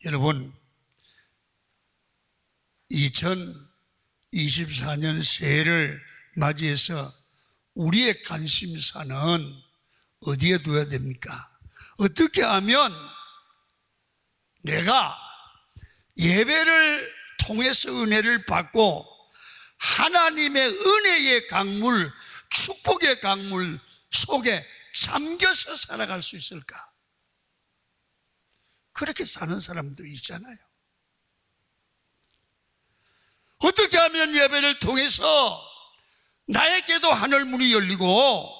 여러분, 2024년 새해를 맞이해서 우리의 관심사는 어디에 둬야 됩니까? 어떻게 하면 내가 예배를 통해서 은혜를 받고 하나님의 은혜의 강물, 축복의 강물 속에 잠겨서 살아갈 수 있을까? 그렇게 사는 사람들 있잖아요. 어떻게 하면 예배를 통해서 나에게도 하늘 문이 열리고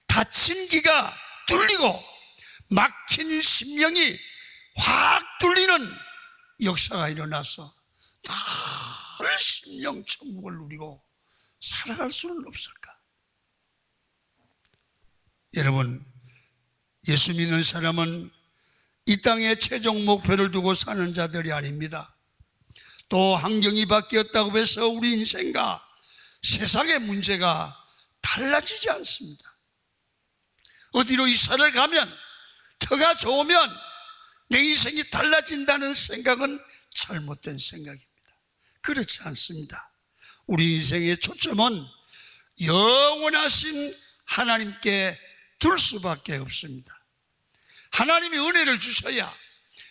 닫힌 귀가 뚫리고 막힌 심령이 확 뚫리는 역사가 일어나서 늘 심령 천국을 누리고 살아갈 수는 없을까? 여러분, 예수 믿는 사람은 이 땅에 최종 목표를 두고 사는 자들이 아닙니다. 또 환경이 바뀌었다고 해서 우리 인생과 세상의 문제가 달라지지 않습니다. 어디로 이사를 가면, 터가 좋으면 내 인생이 달라진다는 생각은 잘못된 생각입니다. 그렇지 않습니다. 우리 인생의 초점은 영원하신 하나님께 둘 수밖에 없습니다. 하나님이 은혜를 주셔야,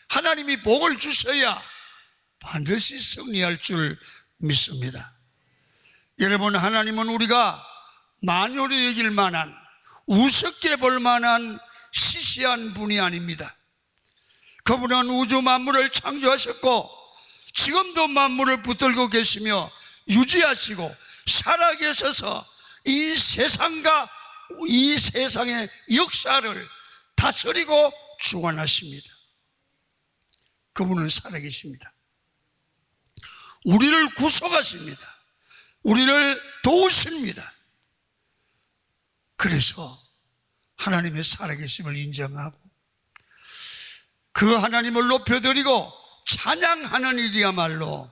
하나님이 복을 주셔야 반드시 승리할 줄 믿습니다. 여러분, 하나님은 우리가 만요로 여길 만한, 우습게 볼 만한 시시한 분이 아닙니다. 그분은 우주 만물을 창조하셨고 지금도 만물을 붙들고 계시며 유지하시고 살아계셔서 이 세상과 이 세상의 역사를 다스리고 주관하십니다. 그분은 살아계십니다. 우리를 구속하십니다. 우리를 도우십니다. 그래서 하나님의 살아계심을 인정하고 그 하나님을 높여드리고 찬양하는 일이야말로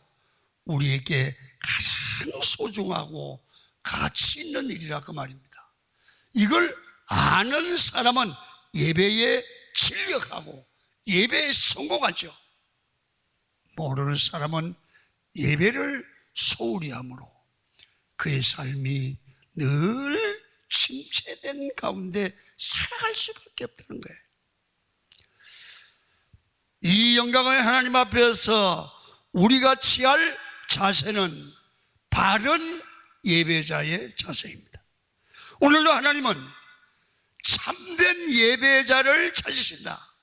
우리에게 가장 소중하고 가치 있는 일이라고 말입니다. 이걸 아는 사람은 예배에 진력하고 예배에 성공하죠. 모르는 사람은 예배를 소홀히 함으로 그의 삶이 늘 침체된 가운데 살아갈 수밖에 없다는 거예요. 이 영광을 하나님 앞에서 우리가 취할 자세는 바른 예배자의 자세입니다. 오늘도 하나님은 참된 예배자를 찾으신다.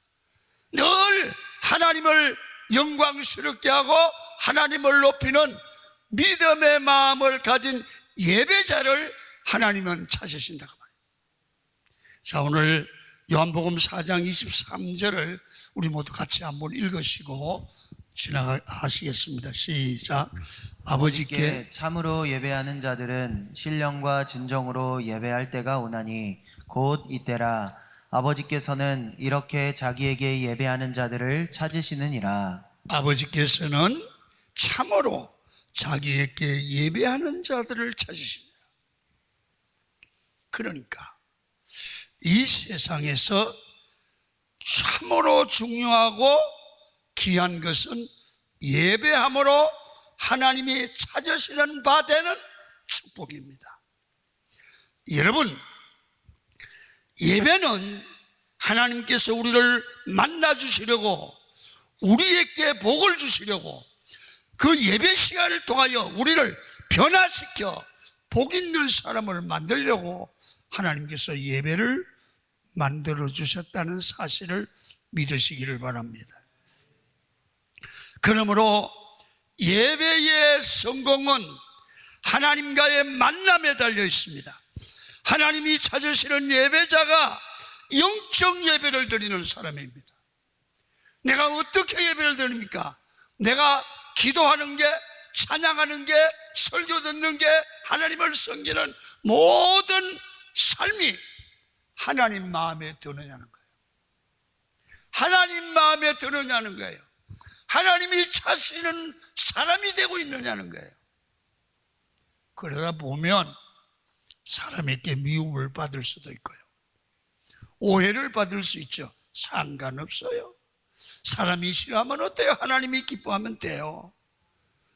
늘 하나님을 영광스럽게 하고 하나님을 높이는 믿음의 마음을 가진 예배자를 하나님은 찾으신다고 말해요. 자, 오늘 요한복음 4장 23절을 우리 모두 같이 한번 읽으시고 지나가시겠습니다. 시작. 아버지께 참으로 예배하는 자들은 신령과 진정으로 예배할 때가 오나니 곧 이때라. 아버지께서는 이렇게 자기에게 예배하는 자들을 찾으시느니라. 아버지께서는 참으로 자기에게 예배하는 자들을 찾으시느니라. 그러니까 이 세상에서 참으로 중요하고 귀한 것은 예배함으로 하나님이 찾으시는 바 되는 축복입니다. 여러분, 예배는 하나님께서 우리를 만나주시려고, 우리에게 복을 주시려고 그 예배 시간을 통하여 우리를 변화시켜 복 있는 사람을 만들려고 하나님께서 예배를 만들어 주셨다는 사실을 믿으시기를 바랍니다. 그러므로 예배의 성공은 하나님과의 만남에 달려 있습니다. 하나님이 찾으시는 예배자가 영적 예배를 드리는 사람입니다. 내가 어떻게 예배를 드립니까? 내가 기도하는 게, 찬양하는 게, 설교 듣는 게, 하나님을 섬기는 모든 삶이 하나님 마음에 드느냐는 거예요. 하나님 마음에 드느냐는 거예요. 하나님이 찾으시는 사람이 되고 있느냐는 거예요. 그러다 보면 사람에게 미움을 받을 수도 있고요, 오해를 받을 수 있죠. 상관없어요. 사람이 싫어하면 어때요? 하나님이 기뻐하면 돼요.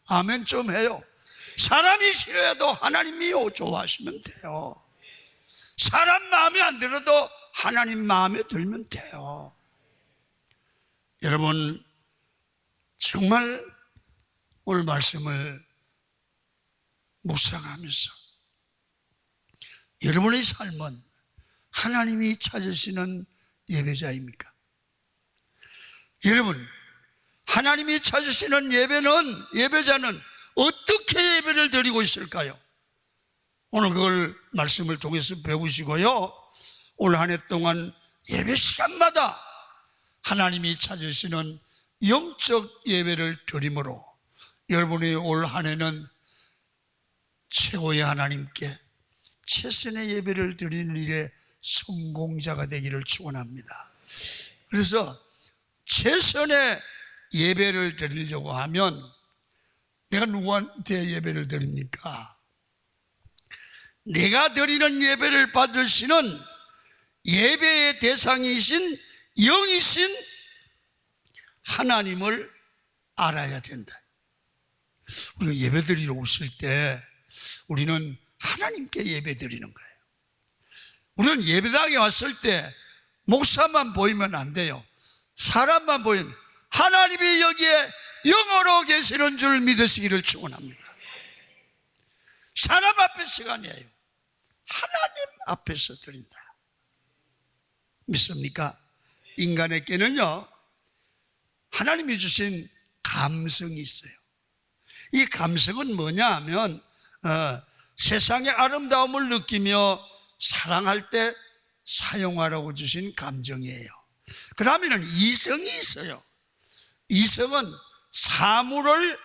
아멘 좀 해요. 사람이 싫어해도 하나님이 좋아하시면 돼요. 사람 마음에 안 들어도 하나님 마음에 들면 돼요. 여러분, 정말 오늘 말씀을 묵상하면서 여러분의 삶은 하나님이 찾으시는 예배자입니까? 여러분, 하나님이 찾으시는 예배자는 어떻게 예배를 드리고 있을까요? 오늘 그걸 말씀을 통해서 배우시고요, 올 한 해 동안 예배 시간마다 하나님이 찾으시는 영적 예배를 드림으로 여러분의 올 한 해는 최고의 하나님께 최선의 예배를 드리는 일에 성공자가 되기를 축원합니다. 그래서 최선의 예배를 드리려고 하면 내가 누구한테 예배를 드립니까? 내가 드리는 예배를 받으시는 예배의 대상이신 영이신 하나님을 알아야 된다. 우리가 예배 드리러 오실 때 우리는 하나님께 예배 드리는 거예요. 우리는 예배당에 왔을 때 목사만 보이면 안 돼요. 사람만 보이면 하나님이 여기에 영으로 계시는 줄 믿으시기를 축원합니다. 사람 앞에서가 아니에요. 하나님 앞에서 드린다. 믿습니까? 인간에게는요, 하나님이 주신 감성이 있어요. 이 감성은 뭐냐 하면 세상의 아름다움을 느끼며 사랑할 때 사용하라고 주신 감정이에요. 그 다음에는 이성이 있어요. 이성은 사물을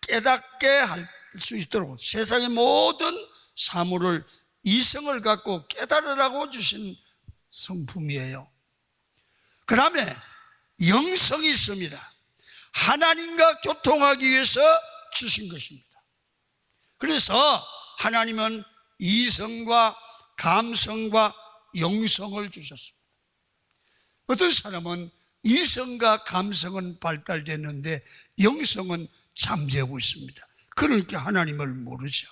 깨닫게 할 수 있도록 세상의 모든 사물을 이성을 갖고 깨달으라고 주신 성품이에요. 그 다음에 영성이 있습니다. 하나님과 교통하기 위해서 주신 것입니다. 그래서 하나님은 이성과 감성과 영성을 주셨습니다. 어떤 사람은 이성과 감성은 발달됐는데 영성은 잠재우고 있습니다. 그러니까 하나님을 모르죠.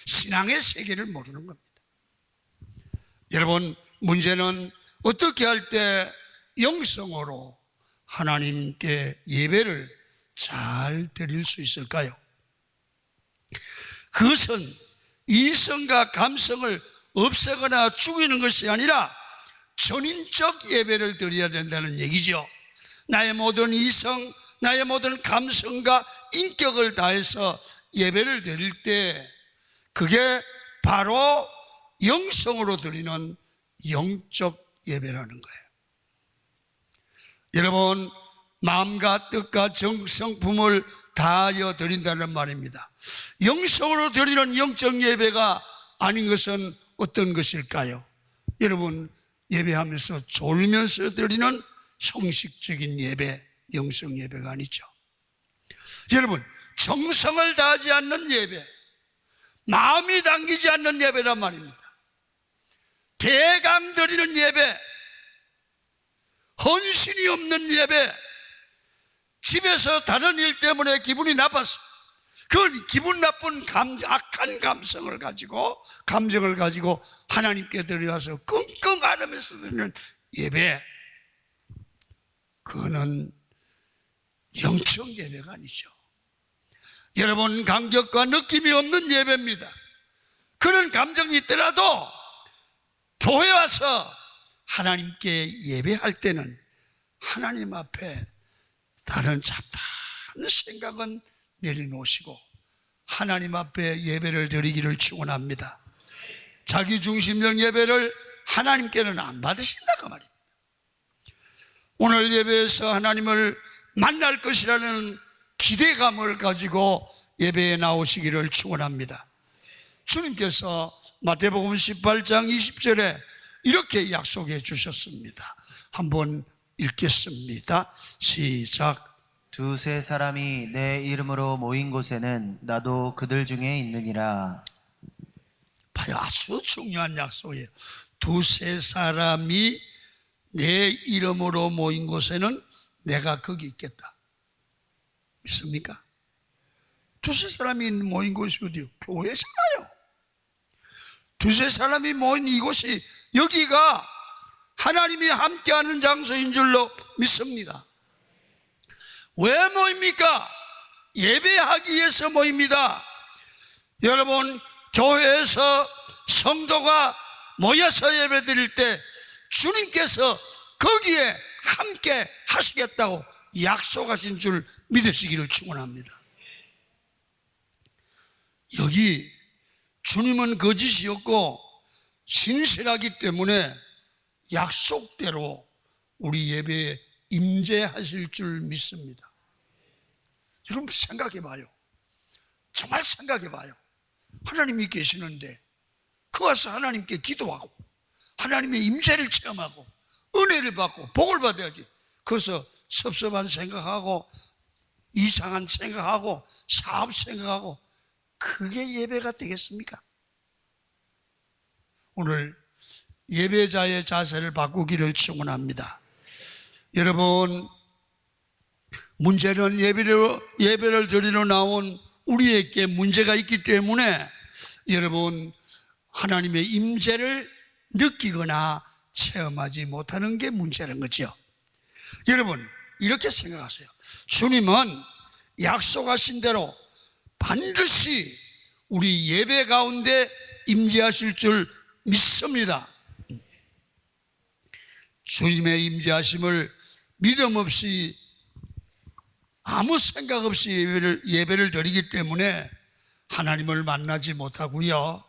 신앙의 세계를 모르는 겁니다. 여러분, 문제는 어떻게 할 때 영성으로 하나님께 예배를 잘 드릴 수 있을까요? 그것은 이성과 감성을 없애거나 죽이는 것이 아니라 전인적 예배를 드려야 된다는 얘기죠. 나의 모든 이성, 나의 모든 감성과 인격을 다해서 예배를 드릴 때 그게 바로 영성으로 드리는 영적 예배라는 거예요. 여러분, 마음과 뜻과 정성품을 다하여 드린다는 말입니다. 영성으로 드리는 영적 예배가 아닌 것은 어떤 것일까요? 여러분, 예배하면서 졸면서 드리는 형식적인 예배, 영성 예배가 아니죠. 여러분, 정성을 다하지 않는 예배, 마음이 당기지 않는 예배란 말입니다. 대강 드리는 예배, 헌신이 없는 예배, 집에서 다른 일 때문에 기분이 나빠서 그 기분 나쁜 악한 감정을 가지고 하나님께 드려와서 끙끙 앓으면서 드리는 예배, 그거는 영적 예배가 아니죠. 여러분, 감격과 느낌이 없는 예배입니다. 그런 감정이 있더라도 교회 와서 하나님께 예배할 때는 하나님 앞에 다른 잡다한 생각은 내려놓으시고 하나님 앞에 예배를 드리기를 축원합니다. 자기중심적 예배를 하나님께는 안 받으신다고 말입니다. 오늘 예배에서 하나님을 만날 것이라는 기대감을 가지고 예배에 나오시기를 축원합니다. 주님께서 마태복음 18장 20절에 이렇게 약속해 주셨습니다. 한번 읽겠습니다. 시작. 두세 사람이 내 이름으로 모인 곳에는 나도 그들 중에 있느니라. 봐요, 아주 중요한 약속이에요. 두세 사람이 내 이름으로 모인 곳에는 내가 거기 있겠다. 믿습니까? 두세 사람이 모인 곳이 어디요? 교회잖아요. 두세 사람이 모인 이곳이, 여기가 하나님이 함께하는 장소인 줄로 믿습니다. 왜 모입니까? 예배하기 위해서 모입니다. 여러분, 교회에서 성도가 모여서 예배 드릴 때 주님께서 거기에 함께 하시겠다고 약속하신 줄 믿으시기를 축원합니다. 여기 주님은 거짓이 없고 신실하기 때문에 약속대로 우리 예배에 임재하실 줄 믿습니다. 여러분 생각해 봐요. 정말 생각해 봐요. 하나님이 계시는데 그 와서 하나님께 기도하고 하나님의 임재를 체험하고 은혜를 받고 복을 받아야지. 거기서 섭섭한 생각하고 이상한 생각하고 사업 생각하고 그게 예배가 되겠습니까? 오늘 예배자의 자세를 바꾸기를 축원합니다. 여러분, 문제는 예배를 드리러 나온 우리에게 문제가 있기 때문에 여러분 하나님의 임재를 느끼거나 체험하지 못하는 게 문제라는 거죠. 여러분 이렇게 생각하세요. 주님은 약속하신 대로 반드시 우리 예배 가운데 임재하실 줄 믿습니다. 주님의 임재하심을 믿음 없이 아무 생각 없이 예배를 드리기 때문에 하나님을 만나지 못하고요,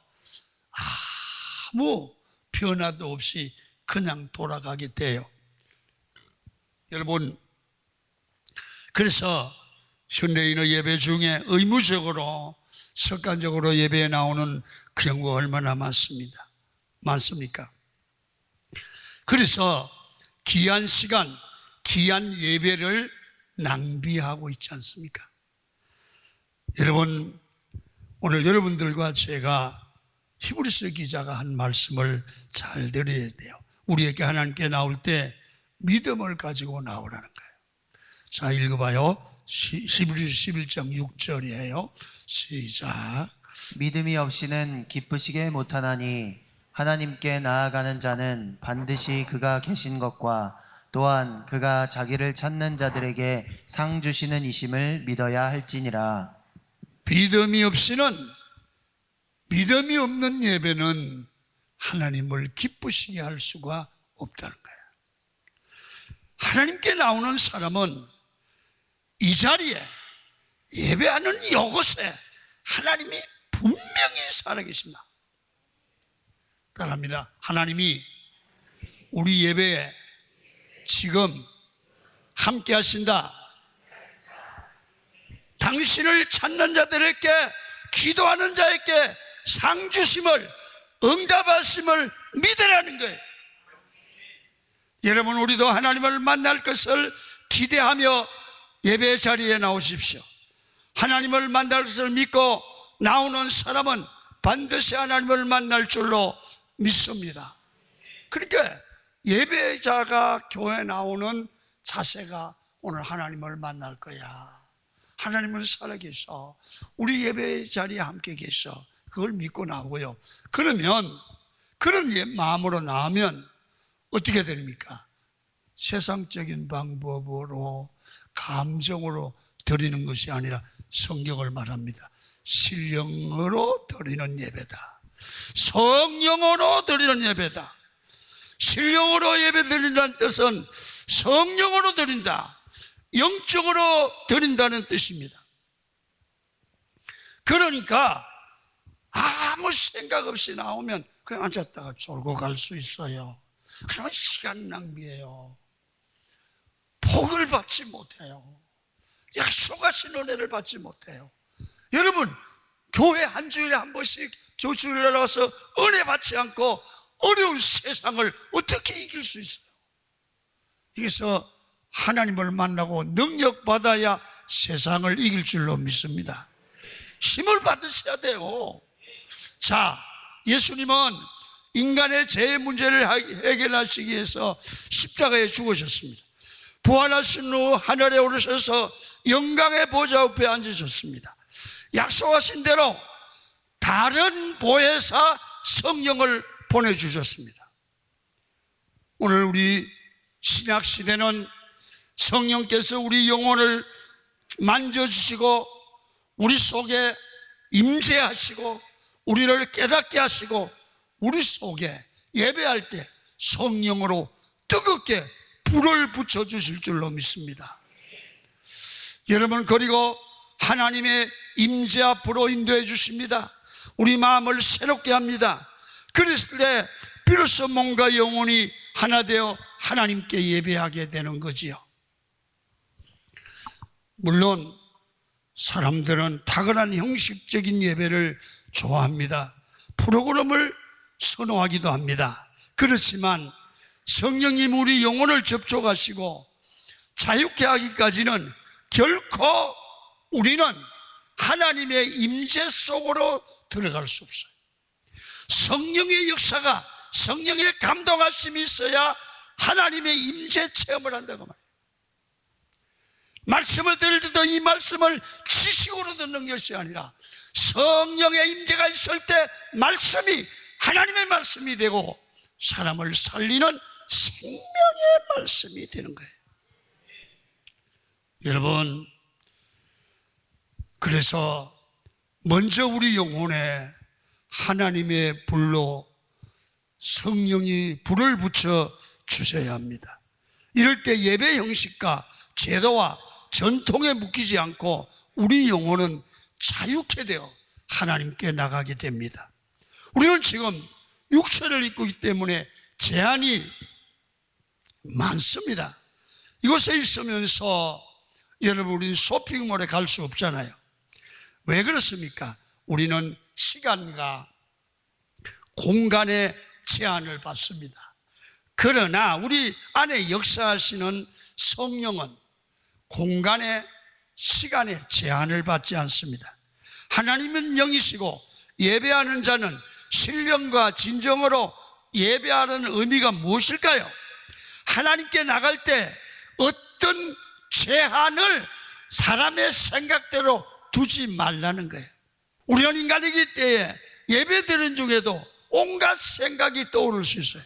아무 변화도 없이 그냥 돌아가게 돼요. 여러분, 그래서 현대인의 예배 중에 의무적으로 습관적으로 예배에 나오는 그 경우가 얼마나 많습니까? 그래서 귀한 시간, 귀한 예배를 낭비하고 있지 않습니까? 여러분, 오늘 여러분들과 제가 히브리서 기자가 한 말씀을 잘 들어야 돼요. 우리에게 하나님께 나올 때 믿음을 가지고 나오라는 거예요. 자, 읽어봐요. 히브리서 11장 6절이에요. 시작. 믿음이 없이는 기쁘시게 못하나니 하나님께 나아가는 자는 반드시 그가 계신 것과 또한 그가 자기를 찾는 자들에게 상 주시는 이심을 믿어야 할지니라. 믿음이 없는 예배는 하나님을 기쁘시게 할 수가 없다는 거예요. 하나님께 나오는 사람은 이 자리에 예배하는 이곳에 하나님이 분명히 살아계신다. 따라합니다. 하나님이 우리 예배에 지금 함께 하신다. 당신을 찾는 자들에게, 기도하는 자에게 상 주심을, 응답하심을 믿으라는 거예요. 여러분, 우리도 하나님을 만날 것을 기대하며 예배 자리에 나오십시오. 하나님을 만날 것을 믿고 나오는 사람은 반드시 하나님을 만날 줄로 믿습니다. 그러니까 예배자가 교회에 나오는 자세가 오늘 하나님을 만날 거야, 하나님은 살아계셔, 우리 예배 자리에 함께 계셔, 그걸 믿고 나오고요. 그러면 그런 마음으로 나오면 어떻게 됩니까? 세상적인 방법으로 감정으로 드리는 것이 아니라 성경을 말합니다. 신령으로 드리는 예배다. 성령으로 드리는 예배다. 신령으로 예배 드린다는 뜻은 성령으로 드린다, 영적으로 드린다는 뜻입니다. 그러니까 아무 생각 없이 나오면 그냥 앉았다가 졸고 갈 수 있어요. 그러면 시간 낭비예요. 복을 받지 못해요. 약속하신 은혜를 받지 못해요. 여러분, 교회 한 주일에 한 번씩 교주일에 나와서 은혜 받지 않고 어려운 세상을 어떻게 이길 수 있어요? 그래서 하나님을 만나고 능력 받아야 세상을 이길 줄로 믿습니다. 힘을 받으셔야 돼요. 자, 예수님은 인간의 죄의 문제를 해결하시기 위해서 십자가에 죽으셨습니다. 부활하신 후 하늘에 오르셔서 영광의 보좌 옆에 앉으셨습니다. 약속하신 대로 다른 보혜사 성령을 보내주셨습니다. 오늘 우리 신약시대는 성령께서 우리 영혼을 만져주시고 우리 속에 임재하시고 우리를 깨닫게 하시고 우리 속에 예배할 때 성령으로 뜨겁게 불을 붙여주실 줄로 믿습니다. 여러분, 그리고 하나님의 임재 앞으로 인도해 주십니다. 우리 마음을 새롭게 합니다. 그랬을 때 비로소 몸과 영혼이 하나 되어 하나님께 예배하게 되는 거지요. 물론 사람들은 탁월한 형식적인 예배를 좋아합니다. 프로그램을 선호하기도 합니다. 그렇지만 성령님 우리 영혼을 접촉하시고 자유케 하기까지는 결코 우리는 하나님의 임재 속으로 들어갈 수 없어요. 성령의 역사가, 성령의 감동하심이 있어야 하나님의 임재 체험을 한다고 말해요. 말씀을 들을 때도 이 말씀을 지식으로 듣는 것이 아니라 성령의 임재가 있을 때 말씀이 하나님의 말씀이 되고 사람을 살리는 생명의 말씀이 되는 거예요. 여러분, 그래서 먼저 우리 영혼에 하나님의 불로 성령이 불을 붙여 주셔야 합니다. 이럴 때 예배 형식과 제도와 전통에 묶이지 않고 우리 영혼은 자유케 되어 하나님께 나가게 됩니다. 우리는 지금 육체를 입고 있기 때문에 제한이 많습니다. 이곳에 있으면서 여러분, 우리는 쇼핑몰에 갈 수 없잖아요. 왜 그렇습니까? 우리는 시간과 공간의 제한을 받습니다. 그러나 우리 안에 역사하시는 성령은 공간의 시간의 제한을 받지 않습니다. 하나님은 영이시고 예배하는 자는 신령과 진정으로 예배하는 의미가 무엇일까요? 하나님께 나갈 때 어떤 제한을 사람의 생각대로 두지 말라는 거예요. 우리는 인간이기 때문에 예배드리는 중에도 온갖 생각이 떠오를 수 있어요.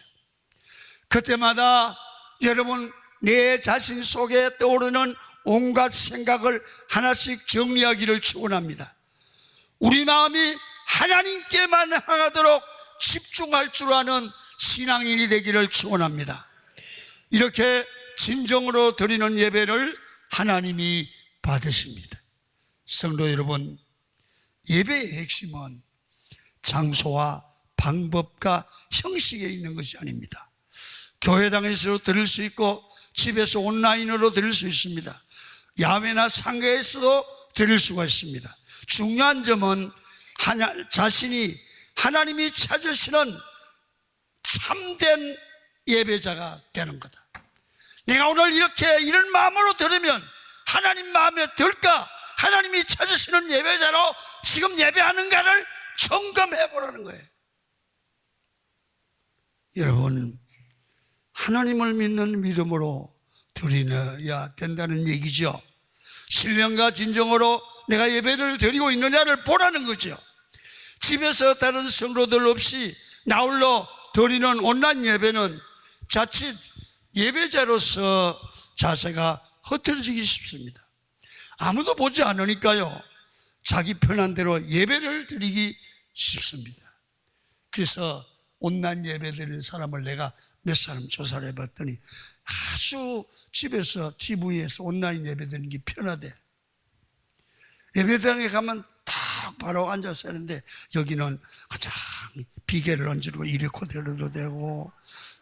그때마다 여러분, 내 자신 속에 떠오르는 온갖 생각을 하나씩 정리하기를 축원합니다. 우리 마음이 하나님께만 향하도록 집중할 줄 아는 신앙인이 되기를 축원합니다. 이렇게 진정으로 드리는 예배를 하나님이 받으십니다. 성도 여러분, 예배의 핵심은 장소와 방법과 형식에 있는 것이 아닙니다. 교회당에서 드릴 수 있고 집에서 온라인으로 드릴 수 있습니다. 야외나 상가에서도 드릴 수가 있습니다. 중요한 점은 자신이 하나님이 찾으시는 참된 예배자가 되는 거다. 내가 오늘 이렇게 이런 마음으로 들으면 하나님 마음에 들까? 하나님이 찾으시는 예배자로 지금 예배하는가를 점검해 보라는 거예요. 여러분, 하나님을 믿는 믿음으로 드려야 된다는 얘기죠. 신령과 진정으로 내가 예배를 드리고 있느냐를 보라는 거죠. 집에서 다른 성도들 없이 나홀로 드리는 온라인 예배는 자칫 예배자로서 자세가 흐트러지기 쉽습니다. 아무도 보지 않으니까요, 자기 편한 대로 예배를 드리기 쉽습니다. 그래서 온라인 예배 드리는 사람을 내가 몇 사람 조사를 해봤더니 아주 집에서 TV에서 온라인 예배 드리는 게 편하대. 예배당에 가면 딱 바로 앉아서 하는데 여기는 가장 비계를 얹고 이리코대로도 되고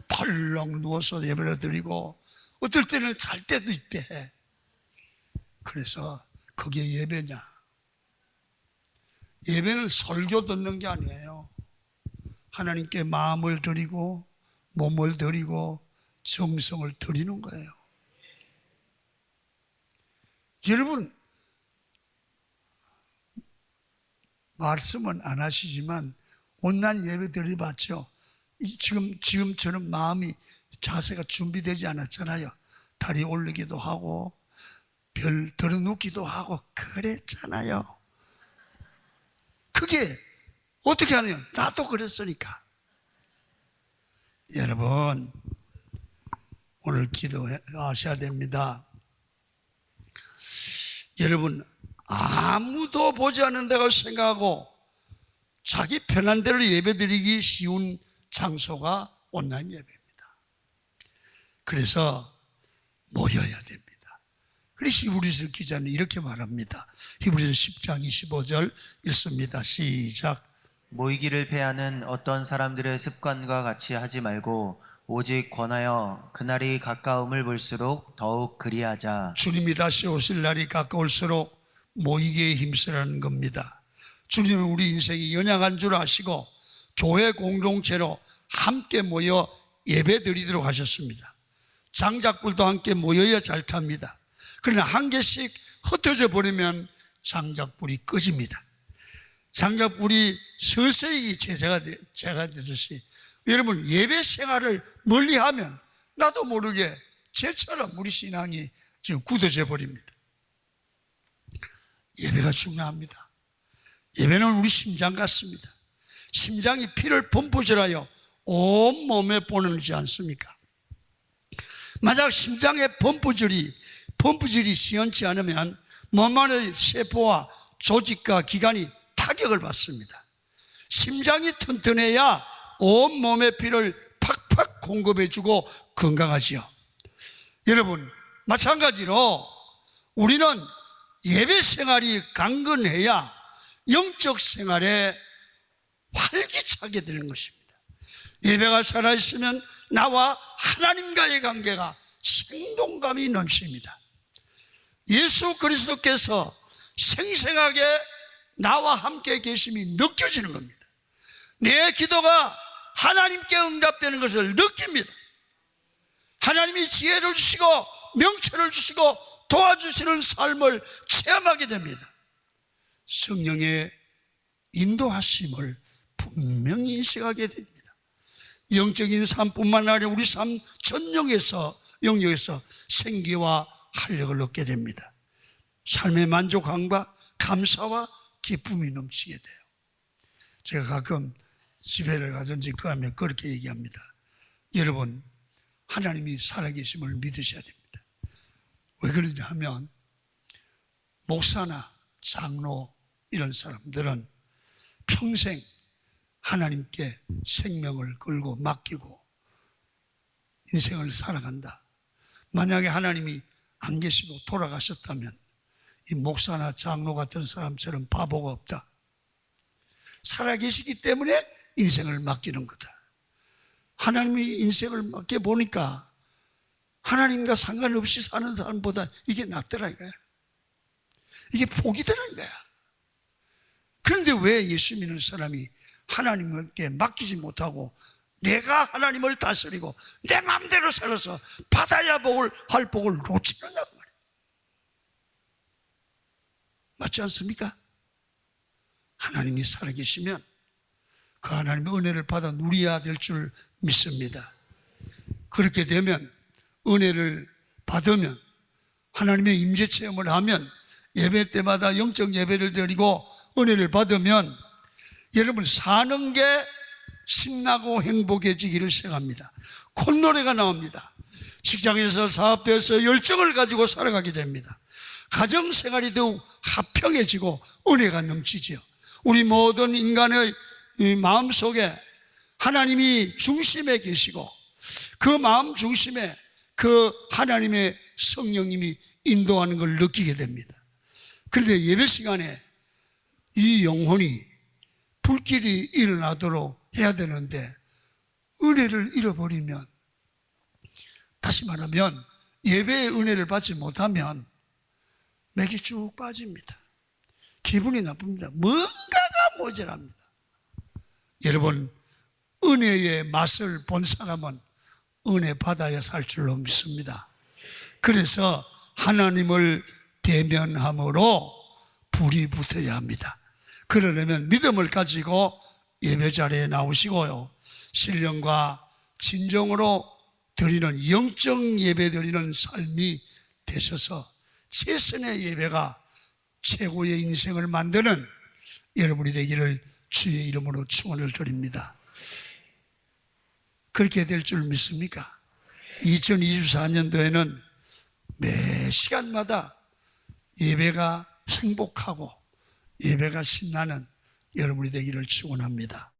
펄렁 누워서 예배를 드리고 어떨 때는 잘 때도 있대. 그래서 그게 예배냐? 예배는 설교 듣는 게 아니에요. 하나님께 마음을 드리고 몸을 드리고 정성을 드리는 거예요. 여러분, 말씀은 안 하시지만 온라인 예배 드려봤죠? 지금처럼 마음이 자세가 준비되지 않았잖아요. 다리 올리기도 하고 별 들어눕기도 하고 그랬잖아요. 그게 어떻게 하느냐? 나도 그랬으니까. 여러분, 오늘 기도하셔야 됩니다. 여러분, 아무도 보지 않는다고 생각하고 자기 편한 대로 예배드리기 쉬운 장소가 온라인 예배입니다. 그래서 모여야 됩니다. 그래서 히브리서 기자는 이렇게 말합니다. 히브리서 10장 25절 읽습니다. 시작. 모이기를 패하는 어떤 사람들의 습관과 같이 하지 말고 오직 권하여 그날이 가까움을 볼수록 더욱 그리하자. 주님이 다시 오실 날이 가까울수록 모이기에 힘쓰라는 겁니다. 주님은 우리 인생이 연약한 줄 아시고 교회 공동체로 함께 모여 예배 드리도록 하셨습니다. 장작불도 함께 모여야 잘 탑니다. 그러나 한 개씩 흩어져 버리면 장작불이 꺼집니다. 장작불이 서서히 제가 되듯이 여러분, 예배 생활을 멀리하면 나도 모르게 제처럼 우리 신앙이 지금 굳어져 버립니다. 예배가 중요합니다. 예배는 우리 심장 같습니다. 심장이 피를 펌프질하여 온 몸에 보내지 않습니까? 만약 심장의 펌프질이 시원치 않으면 몸 안의 세포와 조직과 기관이 타격을 받습니다. 심장이 튼튼해야 온 몸의 피를 팍팍 공급해주고 건강하지요. 여러분, 마찬가지로 우리는 예배 생활이 강건해야 영적 생활에 활기차게 되는 것입니다. 예배가 살아있으면 나와 하나님과의 관계가 생동감이 넘칩니다. 예수 그리스도께서 생생하게 나와 함께 계심이 느껴지는 겁니다. 내 기도가 하나님께 응답되는 것을 느낍니다. 하나님이 지혜를 주시고 명철을 주시고 도와주시는 삶을 체험하게 됩니다. 성령의 인도하심을 분명히 인식하게 됩니다. 영적인 삶뿐만 아니라 우리 삶 전 영역에서 생기와 활력을 얻게 됩니다. 삶의 만족감과 감사와 기쁨이 넘치게 돼요. 제가 가끔 집회를 가든지 그하면 그렇게 얘기합니다. 여러분, 하나님이 살아계심을 믿으셔야 됩니다. 왜 그러냐 하면 목사나 장로 이런 사람들은 평생 하나님께 생명을 걸고 맡기고 인생을 살아간다. 만약에 하나님이 안 계시고 돌아가셨다면 이 목사나 장로 같은 사람처럼 바보가 없다. 살아계시기 때문에 인생을 맡기는 거다. 하나님이 인생을 맡겨보니까 하나님과 상관없이 사는 사람보다 이게 낫더라 이거야. 이게 복이더라 이거야. 그런데 왜 예수 믿는 사람이 하나님께 맡기지 못하고 내가 하나님을 다스리고 내 마음대로 살아서 받아야 할 복을 놓치느냐고 말이야. 맞지 않습니까? 하나님이 살아계시면 그 하나님의 은혜를 받아 누려야 될 줄 믿습니다. 그렇게 되면 은혜를 받으면 하나님의 임재 체험을 하면 예배 때마다 영적 예배를 드리고 은혜를 받으면 여러분 사는 게 신나고 행복해지기를 생각합니다. 콧노래가 나옵니다. 직장에서 사업에서 열정을 가지고 살아가게 됩니다. 가정생활이 더욱 화평해지고 은혜가 넘치죠. 우리 모든 인간의 마음속에 하나님이 중심에 계시고 그 마음 중심에 그 하나님의 성령님이 인도하는 걸 느끼게 됩니다. 그런데 예배 시간에 이 영혼이 불길이 일어나도록 해야 되는데 은혜를 잃어버리면, 다시 말하면 예배의 은혜를 받지 못하면 맥이 쭉 빠집니다. 기분이 나쁩니다. 뭔가가 모자랍니다. 여러분, 은혜의 맛을 본 사람은 은혜 받아야 살 줄로 믿습니다. 그래서 하나님을 대면함으로 불이 붙어야 합니다. 그러려면 믿음을 가지고 예배 자리에 나오시고요, 신령과 진정으로 드리는 영적 예배 드리는 삶이 되셔서 최선의 예배가 최고의 인생을 만드는 여러분이 되기를 주의 이름으로 축원을 드립니다. 그렇게 될 줄 믿습니까? 2024년도에는 매 시간마다 예배가 행복하고 예배가 신나는 여러분이 되기를 축원합니다.